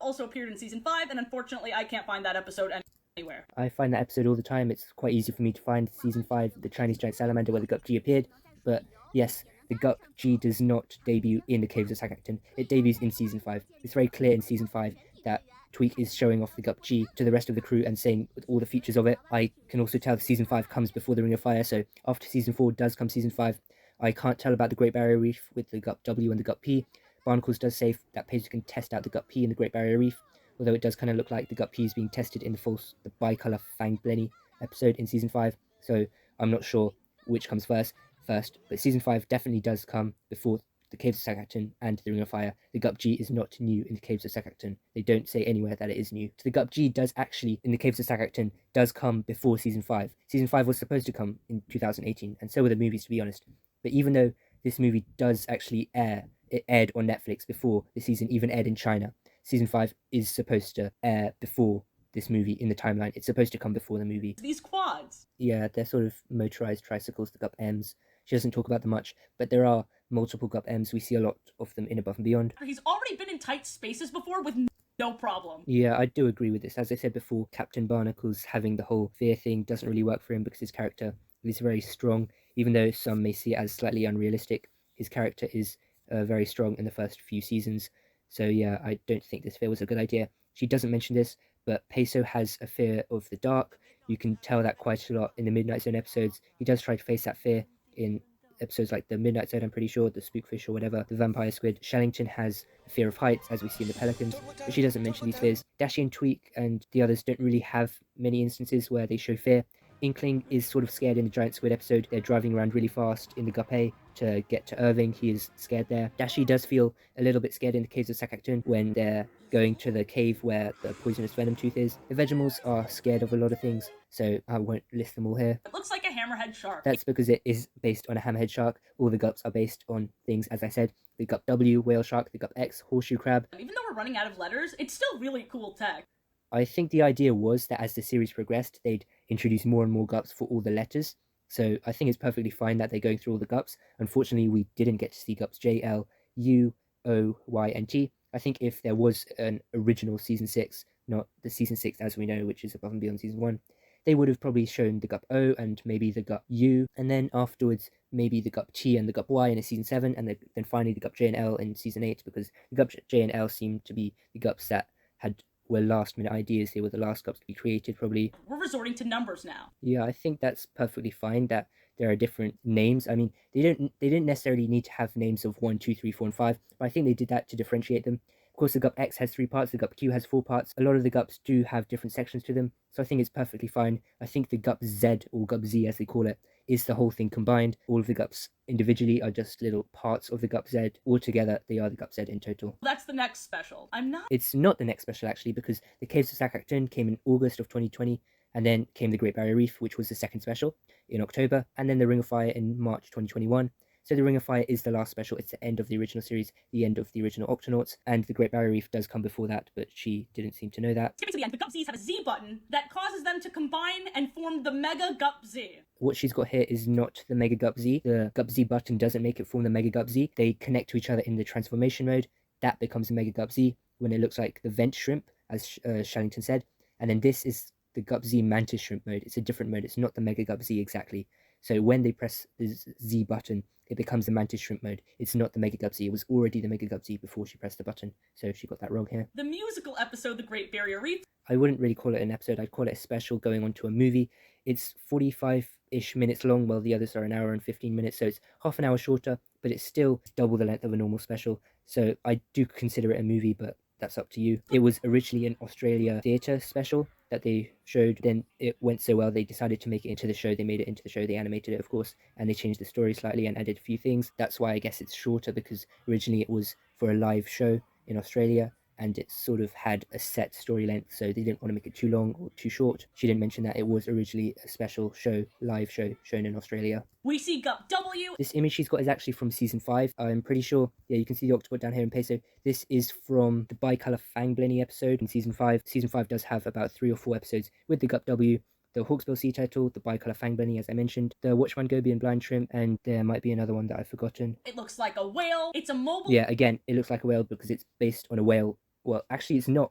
also appeared in Season 5, and unfortunately I can't find that episode anywhere. I find that episode all the time. It's quite easy for me to find Season 5, the Chinese Giant Salamander, where the Gup G appeared. But yes, the Gup G does not debut in the Caves of Sakakton. It debuts in Season 5. It's very clear in Season 5 that Tweak is showing off the Gup G to the rest of the crew and saying all the features of it. I can also tell Season 5 comes before the Ring of Fire, so after Season 4 does come Season 5. I can't tell about the Great Barrier Reef with the Gup W and the Gup P. Barnacles does say that page you can test out the Gup P in the Great Barrier Reef, although it does kind of look like the Gup P is being tested in the Bicolour Fang Blenny episode in Season 5, so I'm not sure which comes first, but Season 5 definitely does come before the Caves of Sakakton and the Ring of Fire. The Gup G is not new in the Caves of Sakakton. They don't say anywhere that it is new. So the Gup G does actually, in the Caves of Sakakton, does come before Season 5. Season 5 was supposed to come in 2018, and so were the movies, to be honest. But even though this movie does actually air. It aired on Netflix before the season even aired in China. Season 5 is supposed to air before this movie in the timeline. It's supposed to come before the movie. These quads. Yeah, they're sort of motorized tricycles, the Gup M's. She doesn't talk about them much, but there are multiple Gup M's. We see a lot of them in Above and Beyond. He's already been in tight spaces before with no problem. Yeah, I do agree with this. As I said before, Captain Barnacle's having the whole fear thing doesn't really work for him because his character is very strong. Even though some may see it as slightly unrealistic, his character is very strong in the first few seasons. So yeah, I don't think this fear was a good idea. She doesn't mention this, but Peso has a fear of the dark. You can tell that quite a lot in the Midnight Zone episodes. He does try to face that fear in episodes like the Midnight Zone, I'm pretty sure, the Spookfish or whatever, the Vampire Squid. Shellington has a fear of heights, as we see in the Pelicans, but she doesn't mention these fears. Dashi and Tweak and the others don't really have many instances where they show fear. Inkling is sort of scared in the Giant Squid episode. They're driving around really fast in the Guppy to get to Irving. He is scared there. Dashi does feel a little bit scared in the caves of Sakakton when they're going to the cave where the poisonous venom tooth is. The Vegemals are scared of a lot of things, so I won't list them all here. It looks like a hammerhead shark. That's because it is based on a hammerhead shark. All the Gups are based on things, as I said. The Gup W, whale shark, the Gup X, horseshoe crab. Even though we're running out of letters, it's still really cool tech. I think the idea was that as the series progressed, they'd introduce more and more Gups for all the letters. So I think it's perfectly fine that they're going through all the Gups. Unfortunately, we didn't get to see Gups J, L, U, O, Y, and T. I think if there was an original Season 6, not the Season 6 as we know, which is Above and Beyond Season 1, they would have probably shown the Gup O and maybe the Gup U, and then afterwards maybe the Gup T and the Gup Y in a Season 7, and then finally the Gup J and L in Season 8, because the Gup J and L seemed to be the Gups that were last minute ideas. They were the last Gups to be created, probably. We're resorting to numbers now. Yeah, I think that's perfectly fine that there are different names. I mean, they didn't necessarily need to have names of 1, 2, 3, 4, and 5, but I think they did that to differentiate them. Of course, the Gup X has 3 parts, the Gup Q has 4 parts. A lot of the Gups do have different sections to them, so I think it's perfectly fine. I think the Gup Z, or Gup Z as they call it, is the whole thing combined. All of the Gups individually are just little parts of the Gup Z. Altogether, they are the Gup Z in total. That's the next special. It's not the next special, actually, because the Caves of Sakakton came in August of 2020, and then came the Great Barrier Reef, which was the second special, in October, and then the Ring of Fire in March 2021. So the Ring of Fire is the last special. It's the end of the original series, the end of the original Octonauts, and the Great Barrier Reef does come before that, but she didn't seem to know that. Skipping to the end, the Gup Z's have a Z button that causes them to combine and form the Mega Gup Z. What she's got here is not the Mega Gup Z. The Gup Z button doesn't make it form the Mega Gup Z. They connect to each other in the transformation mode. That becomes the Mega Gup Z when it looks like the vent shrimp, as Shellington said. And then this is the Gup Z Mantis Shrimp mode. It's a different mode. It's not the Mega Gup Z exactly. So when they press the Z button, it becomes the Mantis Shrimp mode. It's not the Mega Gup Z. It was already the Mega Gup Z before she pressed the button. So she got that wrong here. The musical episode, The Great Barrier Reef. I wouldn't really call it an episode. I'd call it a special going on to a movie. It's 45-ish minutes long, while the others are an hour and 15 minutes. So it's half an hour shorter, but it's still double the length of a normal special. So I do consider it a movie, but that's up to you. It was originally an Australia theatre special that they showed. Then it went so well, they decided to make it into the show. They made it into the show. They animated it, of course, and they changed the story slightly and added a few things. That's why I guess it's shorter, because originally it was for a live show in Australia, and it sort of had a set story length, so they didn't want to make it too long or too short. She didn't mention that it was originally a special show, live show, shown in Australia. We see Gup W. This image she's got is actually from Season 5. I'm pretty sure, yeah, you can see the Octobot down here in Peso. This is from the Bicolor Fang Blenny episode in Season 5. Season 5 does have about 3 or 4 episodes with the Gup W, the Hawksbill Sea Turtle, the Bicolor Fang Blenny, as I mentioned, the Watchman Goby and Blind Shrimp, and there might be another one that I've forgotten. It looks like a whale. It's a mobile... Yeah, again, it looks like a whale because it's based on a whale. Well, actually, it's not.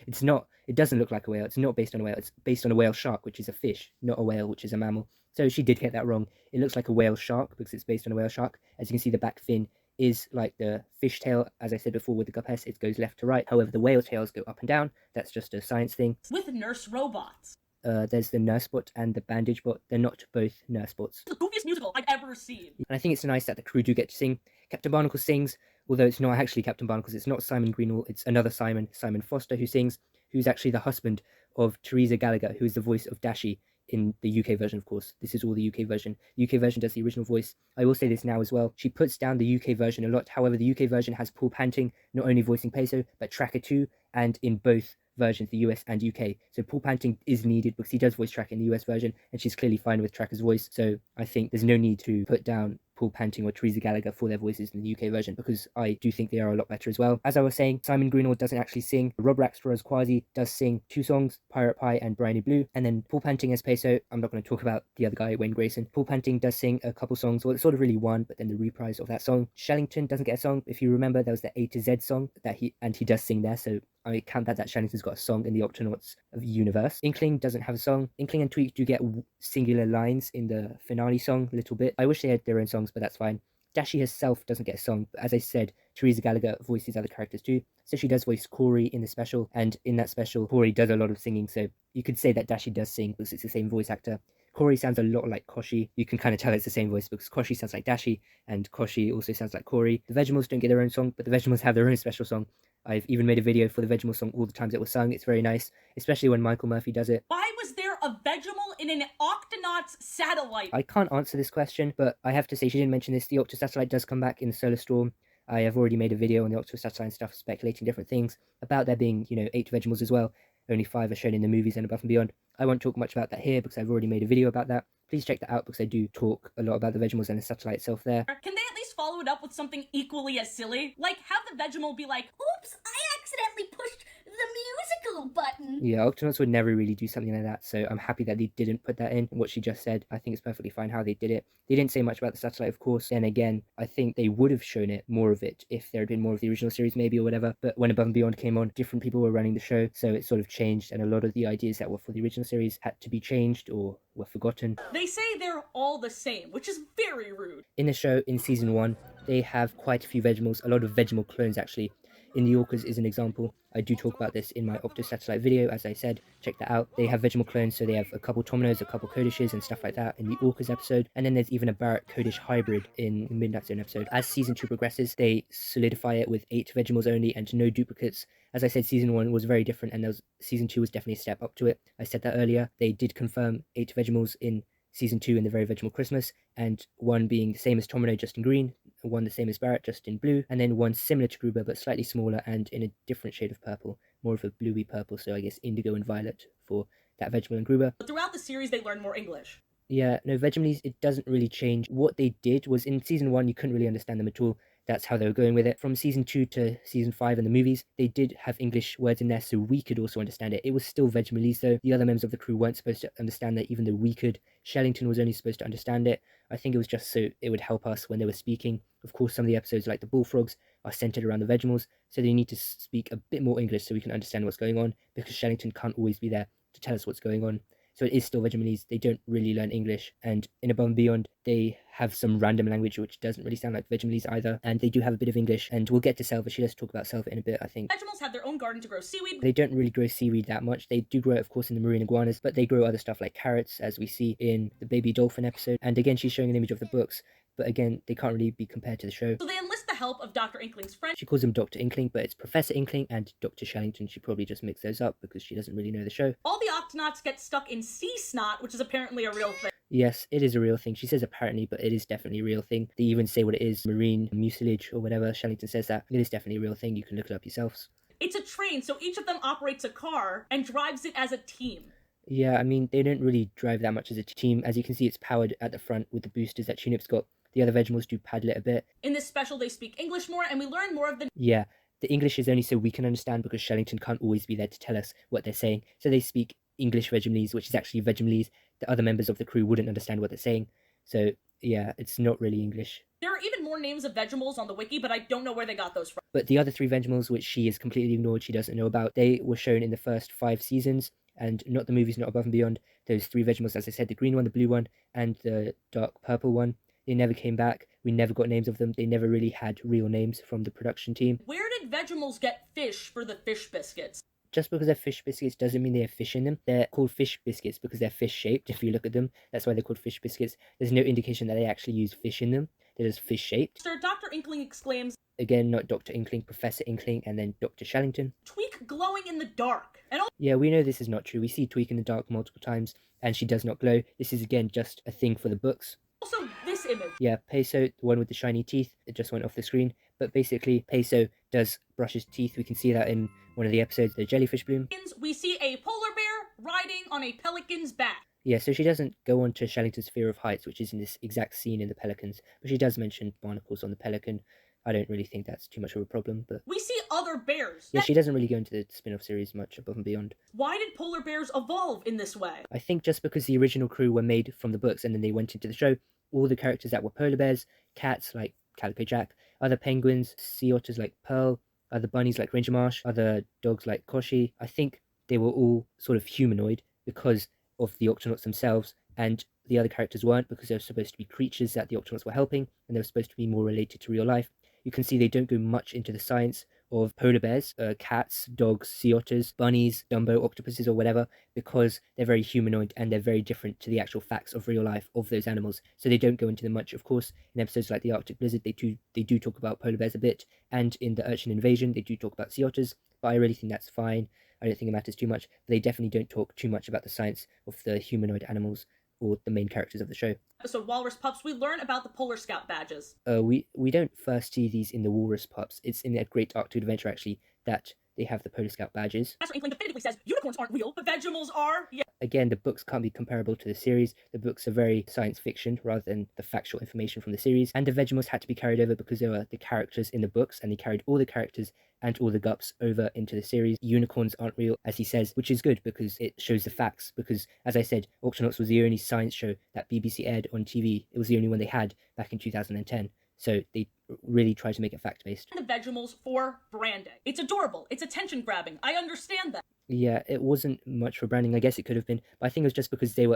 It's not. It doesn't look like a whale. It's not based on a whale. It's based on a whale shark, which is a fish, not a whale, which is a mammal. So she did get that wrong. It looks like a whale shark because it's based on a whale shark. As you can see, the back fin is like the fish tail. As I said before with the Gup S, it goes left to right. However, the whale tails go up and down. That's just a science thing. With nurse robots. There's the nurse bot and the bandage bot. They're not both nurse bots. The goofiest musical I've ever seen. And I think it's nice that the crew do get to sing. Captain Barnacle sings, although it's not actually Captain Barnacles. It's not Simon Greenwell. It's another Simon Foster, who sings, who's actually the husband of Teresa Gallagher, who is the voice of Dashi in the UK version, of course. This is all the UK version. The UK version does the original voice. I will say this now as well. She puts down the UK version a lot. However, the UK version has Paul Panting not only voicing Peso, but Tracker 2, and in both versions, the US and UK. So Paul Panting is needed because he does voice Tracker in the US version, and she's clearly fine with Tracker's voice. So I think there's no need to put down Paul Panting or Teresa Gallagher for their voices in the UK version, because I do think they are a lot better as well. As I was saying, Simon Greenall doesn't actually sing. Rob Raxtor as Quasi does sing 2 songs, Pirate Pie and Briny Blue, and then Paul Panting as Peso. I'm not going to talk about the other guy, Wayne Grayson. Paul Panting does sing a couple songs, well, it's sort of really one, but then the reprise of that song. Shellington doesn't get a song. If you remember, there was the A to Z song that he does sing there, so I count that Shellington's got a song in the Octonauts universe. Inkling doesn't have a song. Inkling and Tweak do get singular lines in the finale song a little bit. I wish they had their own songs, but that's fine. Dashi herself doesn't get a song, but as I said, Teresa Gallagher voices other characters too. So she does voice Corey in the special, and in that special, Corey does a lot of singing, so you could say that Dashi does sing because it's the same voice actor. Corey sounds a lot like Koshi. You can kind of tell it's the same voice because Koshi sounds like Dashi, and Koshi also sounds like Corey. The Vegemals don't get their own song, but the Vegemals have their own special song. I've even made a video for the Vegemal song, all the times it was sung. It's very nice, especially when Michael Murphy does it. Why was there a Vegemal in an Octonauts satellite? I can't answer this question, but I have to say she didn't mention this. The Octo satellite does come back in the Solar Storm. I have already made a video on the Octo satellite and stuff, speculating different things about there being, 8 Vegemals as well. Only 5 are shown in the movies and Above and Beyond. I won't talk much about that here because I've already made a video about that. Please check that out because I do talk a lot about the Vegemals and the satellite itself there. Can they at least follow it up with something equally as silly? Like, have the Vegemal be like, oops, I accidentally pushed the musical button. Yeah, Octonauts would never really do something like that, so I'm happy that they didn't put that in. What she just said, I think it's perfectly fine how they did it. They didn't say much about the satellite, of course. Then again, I think they would have shown it, more of it, if there had been more of the original series maybe or whatever. But when Above and Beyond came on, different people were running the show, so it sort of changed, and a lot of the ideas that were for the original series had to be changed or were forgotten. They say they're all the same, which is very rude. In the show, in season 1, they have quite a few Vegemals, a lot of Vegemal clones actually. In the Orcas is an example. I do talk about this in my Octo Satellite video, as I said. Check that out. They have Vegemal clones, so they have a couple Tominos, a couple Kodishes, and stuff like that in the Orcas episode. And then there's even a Barrett Kodish hybrid in the Midnight Zone episode. As season 2 progresses, they solidify it with 8 Vegemals only and no duplicates. As I said, season 1 was very different, and season 2 was definitely a step up to it. I said that earlier. They did confirm 8 Vegemals in season 2 in the Very Vegemal Christmas, and one being the same as Tomino, just in green, one the same as Barrett, just in blue, and then one similar to Gruber but slightly smaller and in a different shade of purple, more of a bluey purple, so I guess indigo and violet for that Vegemal and Gruber. But throughout the series, they learn more English. Yeah, no, Vegemalese, it doesn't really change. What they did was, in season 1, you couldn't really understand them at all. That's how they were going with it. From season 2 to season 5 in the movies, they did have English words in there, so we could also understand it. It was still Vegemalese, though. The other members of the crew weren't supposed to understand that, even though we could. Shellington was only supposed to understand it. I think it was just so it would help us when they were speaking. Of course, some of the episodes, like the Bullfrogs, are centered around the Vegemals, so they need to speak a bit more English so we can understand what's going on, because Shellington can't always be there to tell us what's going on. So it is still Vegemalese. They don't really learn English. And in Above and Beyond, they have some random language which doesn't really sound like Vegemalese either. And they do have a bit of English. And we'll get to Selva. She does talk about Selva in a bit, I think. Vegemals have their own garden to grow seaweed. They don't really grow seaweed that much. They do grow it, of course, in the marine iguanas, but they grow other stuff like carrots, as we see in the Baby Dolphin episode. And again, she's showing an image of the books. But again, they can't really be compared to the show. So they enlist the help of Dr. Inkling's friend. She calls him Dr. Inkling, but it's Professor Inkling and Dr. Shellington. She probably just mixed those up because she doesn't really know the show. All the Octonauts get stuck in sea snot, which is apparently a real thing. Yes, it is a real thing. She says apparently, but it is definitely a real thing. They even say what it is, marine mucilage or whatever. Shellington says that. It is definitely a real thing. You can look it up yourselves. It's a train, so each of them operates a car and drives it as a team. Yeah, I mean, they don't really drive that much as a team. As you can see, it's powered at the front with the boosters that Tunip's got. The other Vegemals do paddle it a bit. In this special, they speak English more, and we learn more of the... Yeah, the English is only so we can understand because Shellington can't always be there to tell us what they're saying. So they speak English Vegemalese, which is actually Vegemalese. The other members of the crew wouldn't understand what they're saying. So, yeah, it's not really English. There are even more names of Vegemals on the wiki, but I don't know where they got those from. But the other 3 Vegemals, which she has completely ignored, she doesn't know about, they were shown in the first 5 seasons, and not the movies, not Above and Beyond. Those 3 Vegemals, as I said, the green one, the blue one, and the dark purple one. They never came back. We never got names of them. They never really had real names from the production team. Where did Vegemals get fish for the fish biscuits? Just because they're fish biscuits doesn't mean they have fish in them. They're called fish biscuits because they're fish-shaped, if you look at them. That's why they're called fish biscuits. There's no indication that they actually use fish in them. They're just fish-shaped. Sir, Dr. Inkling exclaims, Again, not Dr. Inkling, Professor Inkling, and then Dr. Shellington. Tweak glowing in the dark. And Yeah, we know this is not true. We see Tweak in the dark multiple times, and she does not glow. This is, again, just a thing for the books. also this image. Yeah, Peso, the one with the shiny teeth, it just went off the screen. But basically, Peso does brush his teeth. We can see that in one of the episodes, the jellyfish bloom. We see a polar bear riding on a pelican's back. Yeah, so she doesn't go on to Shellington's fear of heights, which is in this exact scene in the Pelicans, but she does mention barnacles on the Pelican. I don't really think that's too much of a problem, but We see other bears. yeah, she doesn't really go into the spin-off series much above and beyond. Why did polar bears evolve in this way? I think just because the original crew were made from the books and then they went into the show, all the characters that were polar bears, cats like Calico Jack, other penguins, sea otters like Pearl, other bunnies like Ranger Marsh, other dogs like Koshi, I think they were all sort of humanoid because of the Octonauts themselves, and the other characters weren't because they were supposed to be creatures that the Octonauts were helping, and they were supposed to be more related to real life. You can see they don't go much into the science of polar bears, cats, dogs, sea otters, bunnies, Dumbo, octopuses, or whatever, because they're very humanoid and they're very different to the actual facts of real life of those animals. So they don't go into them much. Of course, in episodes like the Arctic Blizzard, they do talk about polar bears a bit, and in the Urchin Invasion, they do talk about sea otters. But I really think that's fine. I don't think it matters too much. But they definitely don't talk too much about the science of the humanoid animals or the main characters of the show. Episode Walrus Pups, we learn about the Polar Scout badges. We don't first see these in the Walrus Pups. It's in a Great Arctic Adventure, actually, that they have the Polar Scout badges. Professor Inkling definitively says unicorns aren't real, but Vegemals are. Yeah. Again, the books can't be comparable to the series. The books are very science fiction rather than the factual information from the series. And the Vegemals had to be carried over because they were the characters in the books, and they carried all the characters and all the gups over into the series. Unicorns aren't real, as he says, which is good because it shows the facts. Because, as I said, Octonauts was the only science show that BBC aired on TV. It was the only one they had back in 2010. So they really try to make it fact-based. The Vegemals for branding. It's adorable. It's attention-grabbing. I understand that. Yeah, it wasn't much for branding. I guess it could have been, but I think it was just because they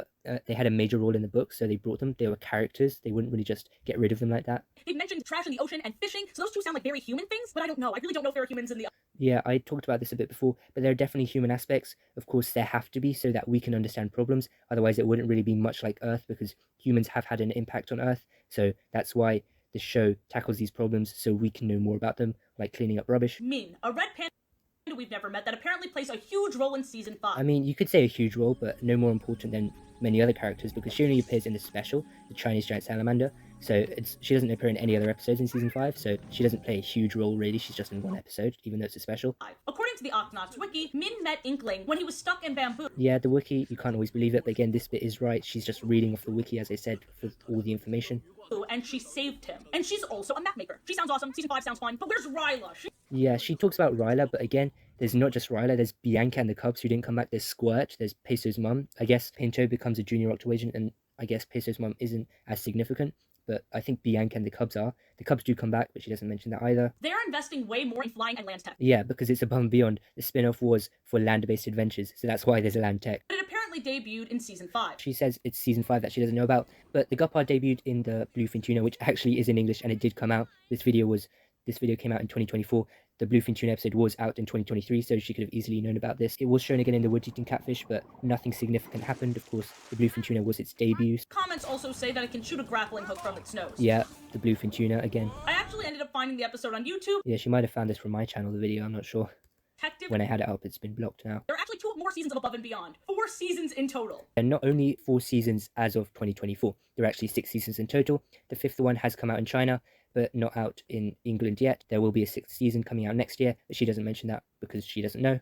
had a major role in the book, so they brought them. They were characters. They wouldn't really just get rid of them like that. They mentioned trash in the ocean and fishing, so those two sound like very human things, but I don't know. I really don't know if there are humans in the... Yeah, I talked about this a bit before, but there are definitely human aspects. Of course, there have to be so that we can understand problems. Otherwise, it wouldn't really be much like Earth, because humans have had an impact on Earth. So that's why the show tackles these problems so we can know more about them, like cleaning up rubbish. Min, a red panda we've never met that apparently plays a huge role in season 5. I mean, you could say a huge role, but no more important than many other characters, because she only appears in the special, the Chinese giant salamander, so she doesn't appear in any other episodes in season 5, so she doesn't play a huge role really. She's just in one episode, even though it's a special. According to the Octonauts wiki, Min met Inkling when he was stuck in bamboo. Yeah, the wiki, you can't always believe it, but again, this bit is right. She's just reading off the wiki, as I said, for all the information. And she saved him. And she's also a map maker. She sounds awesome. Season 5 sounds fun. But where's Ryla? Yeah, she talks about Ryla, but again, there's not just Ryla, there's Bianca and the Cubs who didn't come back, there's Squirt, there's Peso's mum. I guess Pinto becomes a junior Octoagent, and I guess Peso's mum isn't as significant, but I think Bianca and the Cubs are. The Cubs do come back, but she doesn't mention that either. They're investing way more in flying and land tech. Yeah, because it's above and beyond. The spin-off was for land-based adventures, so that's why there's a land tech. But it apparently debuted in season 5. She says it's season 5 that she doesn't know about, but the Guppard debuted in the Bluefin Tuna, which actually is in English, and it did come out. This video came out in 2024. The Bluefin Tuna episode was out in 2023, so she could have easily known about this. It was shown again in the Wood-Eating Catfish, but nothing significant happened. Of course, the Bluefin Tuna was its debut. Comments also say that it can shoot a grappling hook from its nose. Yeah, the Bluefin Tuna again. I actually ended up finding the episode on YouTube. Yeah, she might have found this from my channel, the video, I'm not sure. Detective. When I had it up, it's been blocked now. There are actually 2 more seasons of Above and Beyond. 4 seasons in total. And not only 4 seasons as of 2024, there are actually 6 seasons in total. The 5th one has come out in China, but not out in England yet. There will be a 6th season coming out next year, but she doesn't mention that because she doesn't know.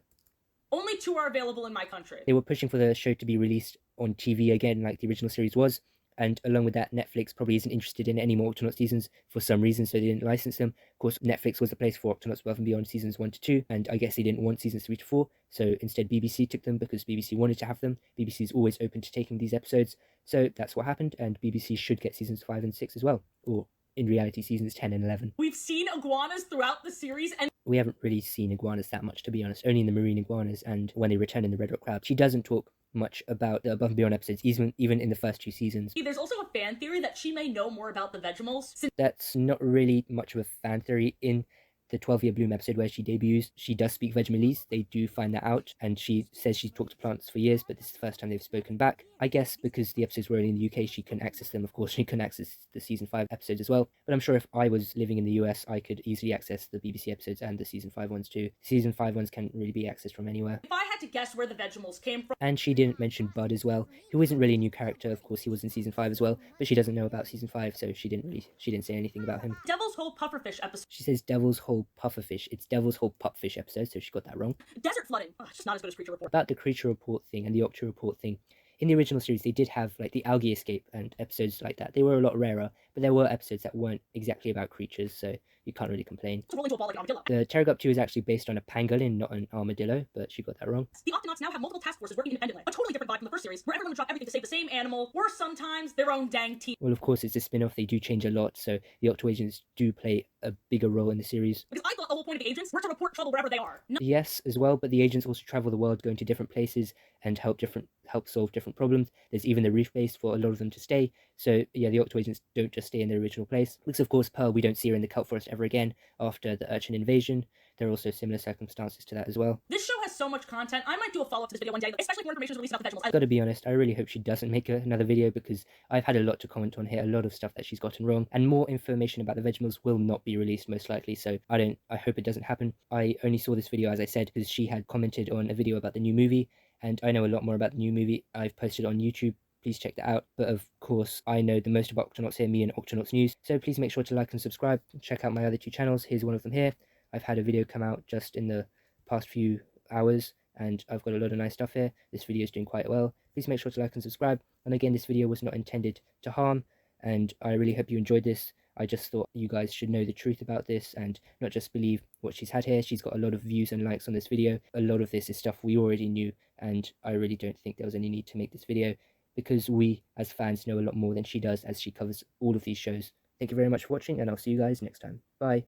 Only 2 are available in my country. They were pushing for the show to be released on TV again, like the original series was, and along with that, Netflix probably isn't interested in any more Octonauts seasons for some reason, so they didn't license them. Of course, Netflix was the place for Octonauts Above and Beyond seasons 1 to 2, and I guess they didn't want seasons 3 to 4, so instead BBC took them because BBC wanted to have them. BBC is always open to taking these episodes, so that's what happened, and BBC should get seasons 5 and 6 as well, or in reality, seasons 10 and 11. We've seen iguanas throughout the series, and we haven't really seen iguanas that much, to be honest, only in the marine iguanas and when they return in the Red Rock Crab. She doesn't talk much about the Above and Beyond episodes, even in the first 2 seasons. There's also a fan theory that she may know more about the Vegemals. That's not really much of a fan theory. In the 12-Year Bloom episode where she debuts, she does speak Vegemalese. They do find that out, and she says she's talked to plants for years, but this is the first time they've spoken back. I guess because the episodes were only in the UK, she couldn't access them. Of course, she couldn't access the season 5 episodes as well, but I'm sure if I was living in the US, I could easily access the BBC episodes and the season 5 ones too. Season 5 ones can't really be accessed from anywhere. If I had to guess where the Vegemals came from... And she didn't mention Bud as well, who isn't really a new character. Of course, he was in season 5 as well, but she doesn't know about season 5, so she didn't say anything about him. Devil's Hole Pufferfish episode. She says Devil's Hole Pufferfish. It's Devil's Hole Pupfish episode, so she got that wrong. Desert flooding. Ugh, just not as good as Creature Report. About the Creature Report thing and the Octo Report thing, in the original series, they did have like the algae escape and episodes like that. They were a lot rarer, but there were episodes that weren't exactly about creatures, so you can't really complain. roll into a ball like an armadillo. The Pterogup 2 is actually based on a pangolin, not an armadillo, but she got that wrong. The Octonauts now have multiple task forces working independently, a totally different vibe from the first series, where everyone would drop everything to save the same animal, or sometimes their own dang team. Well, of course, it's a spin-off. They do change a lot, so the Octo Agents do play a bigger role in the series. Because I thought the whole point of the agents were to report trouble wherever they are. No. Yes, as well, but the agents also travel the world, going to different places and help solve different problems. There's even the reef base for a lot of them to stay. So yeah, the Octo Agents don't just stay in their original place. Because of course, Pearl, we don't see her in the Kelp Forest ever again after the Urchin invasion. There are also similar circumstances to that as well. This show has so much content. I might do a follow-up to this video one day, especially if more information is released about the Vegetables. I've got to be honest, I really hope she doesn't make another video, because I've had a lot to comment on here, a lot of stuff that she's gotten wrong, and more information about the Vegemals will not be released most likely, so I hope it doesn't happen. I only saw this video, as I said, because she had commented on a video about the new movie, and I know a lot more about the new movie. I've posted on YouTube. Please check that out. But of course, I know the most about Octonauts here, me and Octonauts News, so please make sure to like and subscribe. Check out my other 2 channels. Here's one of them here. I've had a video come out just in the past few hours, and I've got a lot of nice stuff here. This video is doing quite well. Please make sure to like and subscribe. And again, this video was not intended to harm, and I really hope you enjoyed this. I just thought you guys should know the truth about this and not just believe what she's had here. She's got a lot of views and likes on this video. A lot of this is stuff we already knew, and I really don't think there was any need to make this video, because we as fans know a lot more than she does, as she covers all of these shows. Thank you very much for watching, and I'll see you guys next time. Bye.